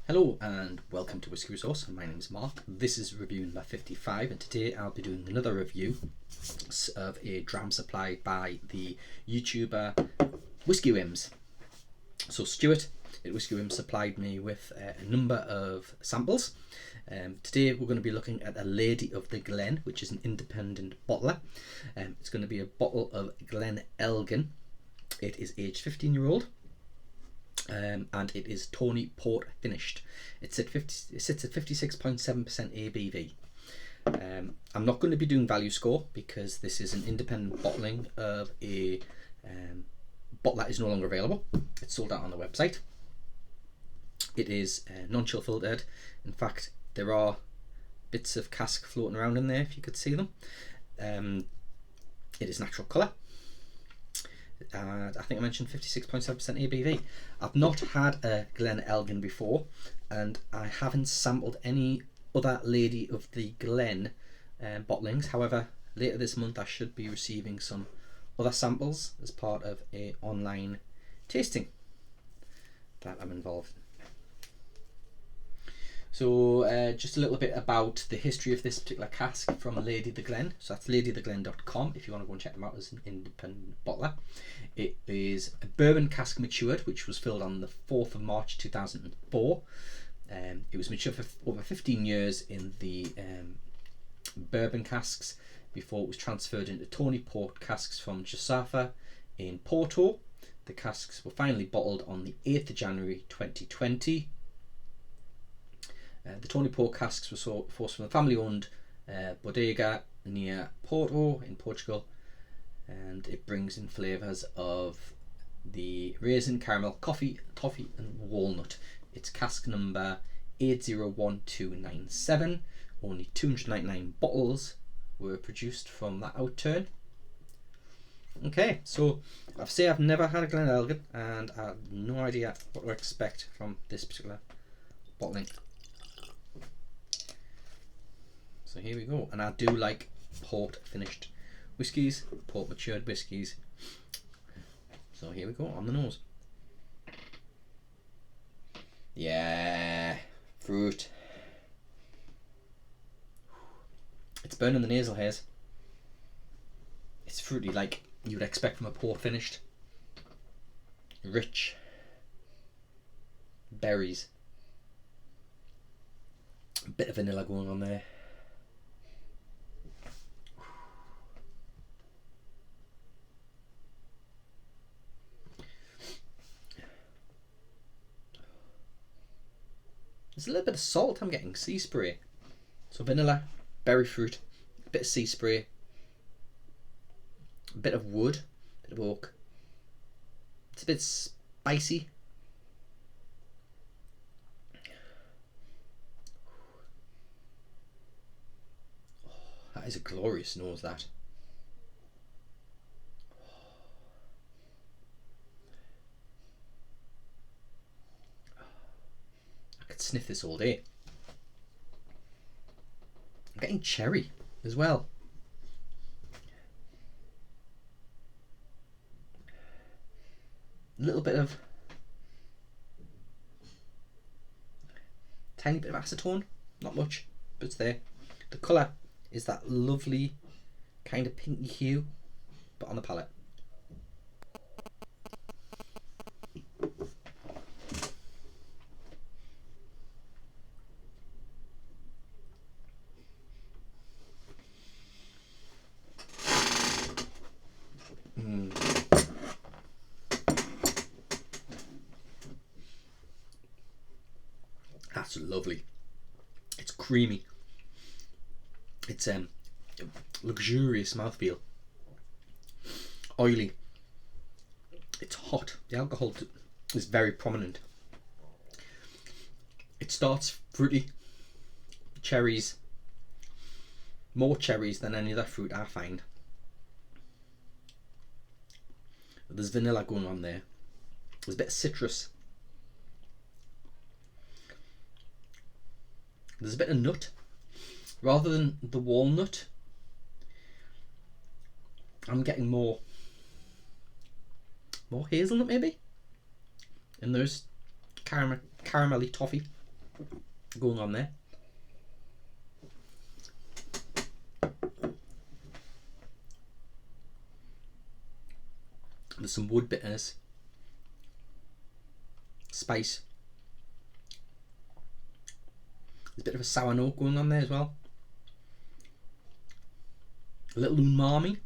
Hello and welcome to Whisky Resource. My name is Mark. This is review number 55 and today I'll be doing another review of a dram supplied by the YouTuber Whisky Whims. So Stuart at Whisky Whims supplied me with a number of samples. Today we're going to be looking at a Lady of the Glen, which is an independent bottler. It's going to be a bottle of Glen Elgin. It is aged 15-year-old. And it is Tawny port finished. It sits at 56.7% ABV. I'm not going to be doing value score because this is an independent bottling of a bottle that is no longer available. It's sold out on the website. It is non-chill filtered. In fact, there are bits of cask floating around in there if you could see them. It is natural colour. I think I mentioned 56.7% ABV. I've not had a Glen Elgin before, and I haven't sampled any other Lady of the Glen bottlings. However, later this month I should be receiving some other samples as part of an online tasting that I'm involved in. So just a little bit about the history of this particular cask from Lady the Glen. So that's ladytheglen.com if you want to go and check them out as an independent bottler. It is a bourbon cask matured, which was filled on the 4th of March 2004. It was matured for over 15 years in the bourbon casks before it was transferred into Tawny port casks from Josapha in Porto. The casks were finally bottled on the 8th of January 2020. The Tawny port casks were sourced from the family-owned bodega near Porto in Portugal, and it brings in flavours of the raisin, caramel, coffee, toffee and walnut. It's cask number 801297. Only 299 bottles were produced from that outturn. Okay, so I've never had a Glen Elgin and I have no idea what to expect from this particular bottling. So here we go, and I do like port finished whiskies, port matured whiskies. So here we go, on the nose. Yeah, fruit. It's burning the nasal hairs. It's fruity like you would expect from a port finished. Rich. Berries. A bit of vanilla going on there. There's a little bit of salt I'm getting, sea spray. So vanilla, berry fruit, a bit of sea spray, a bit of wood, a bit of oak. It's a bit spicy. Oh, that is a glorious nose, that. Sniff this all day. I'm getting cherry as well. A little bit of tiny bit of acetone, not much, but it's there. The colour is that lovely kind of pinky hue, but on the palate. That's lovely. It's creamy. It's luxurious mouthfeel. Oily. It's hot. The alcohol is very prominent. It starts fruity. Cherries. More cherries than any other fruit I find. There's vanilla going on there. There's a bit of citrus. There's a bit of nut. Rather than the walnut, I'm getting more hazelnut maybe. And there's caramelly toffee. going on there. There's some wood bitterness, spice. There's a bit of a sour note going on there as well. A little umami.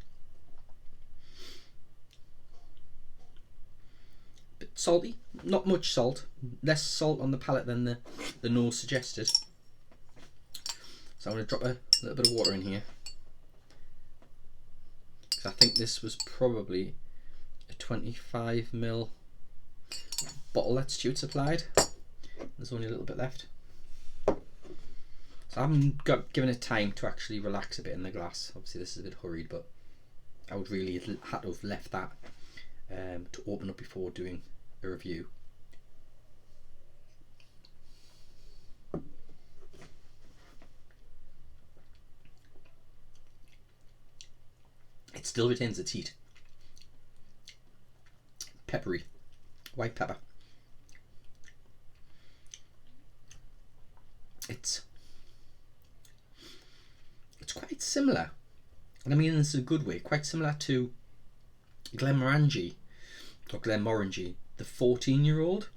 Bit salty, not much salt. Less salt on the palate than the nose suggested. So I'm going to drop a little bit of water in here. Because I think this was probably a 25ml bottle that Stuart supplied. There's only a little bit left. So I haven't given it time to actually relax a bit in the glass. Obviously this is a bit hurried, but I would really had to have left that to open up before doing a review. It still retains its heat. Peppery, white pepper. It's quite similar, and I mean this in a good way, quite similar to Glenmorangie, or Glenmorangie, the 14-year-old.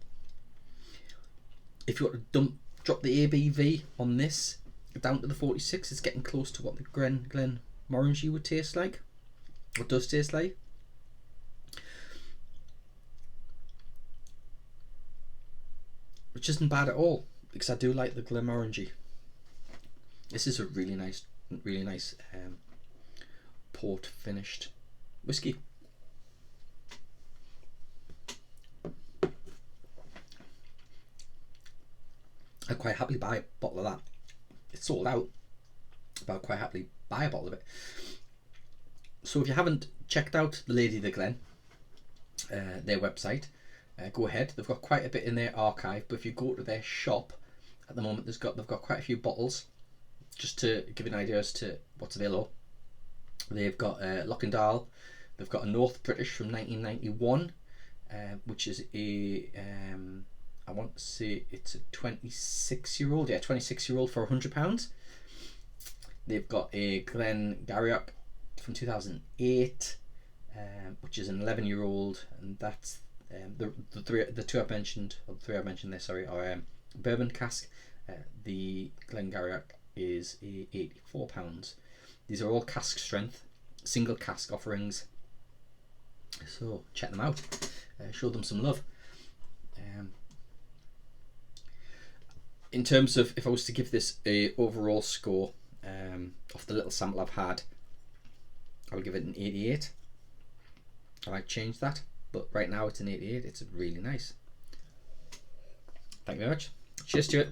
If you were to drop the ABV on this down to the 46, it's getting close to what the Glenmorangie would taste like, what does taste like. Which isn't bad at all, because I do like the Glenmorangie. This is a really nice port finished whiskey. I'd quite happily buy a bottle of that. It's sold out, but I'd quite happily buy a bottle of it. So if you haven't checked out the Lady of the Glen, their website, go ahead. They've got quite a bit in their archive, but if you go to their shop at the moment, they've got quite a few bottles. Just to give you an idea as to what's available, they've got Lockendale, they've got a North British from 1991, which is a I want to say it's a 26-year-old, yeah, 26-year-old for £100. They've got a Glen Garioch from 2008, which is an 11-year-old, and that's the three I've mentioned there, sorry, are bourbon cask. The Glen Garioch is a £84. These are all cask strength, single cask offerings, so check them out, show them some love. In terms of, if I was to give this a overall score off the little sample I've had, I'll give it an 88. I might change that, but right now it's an 88. It's really nice. Thank you very much. Cheers to it.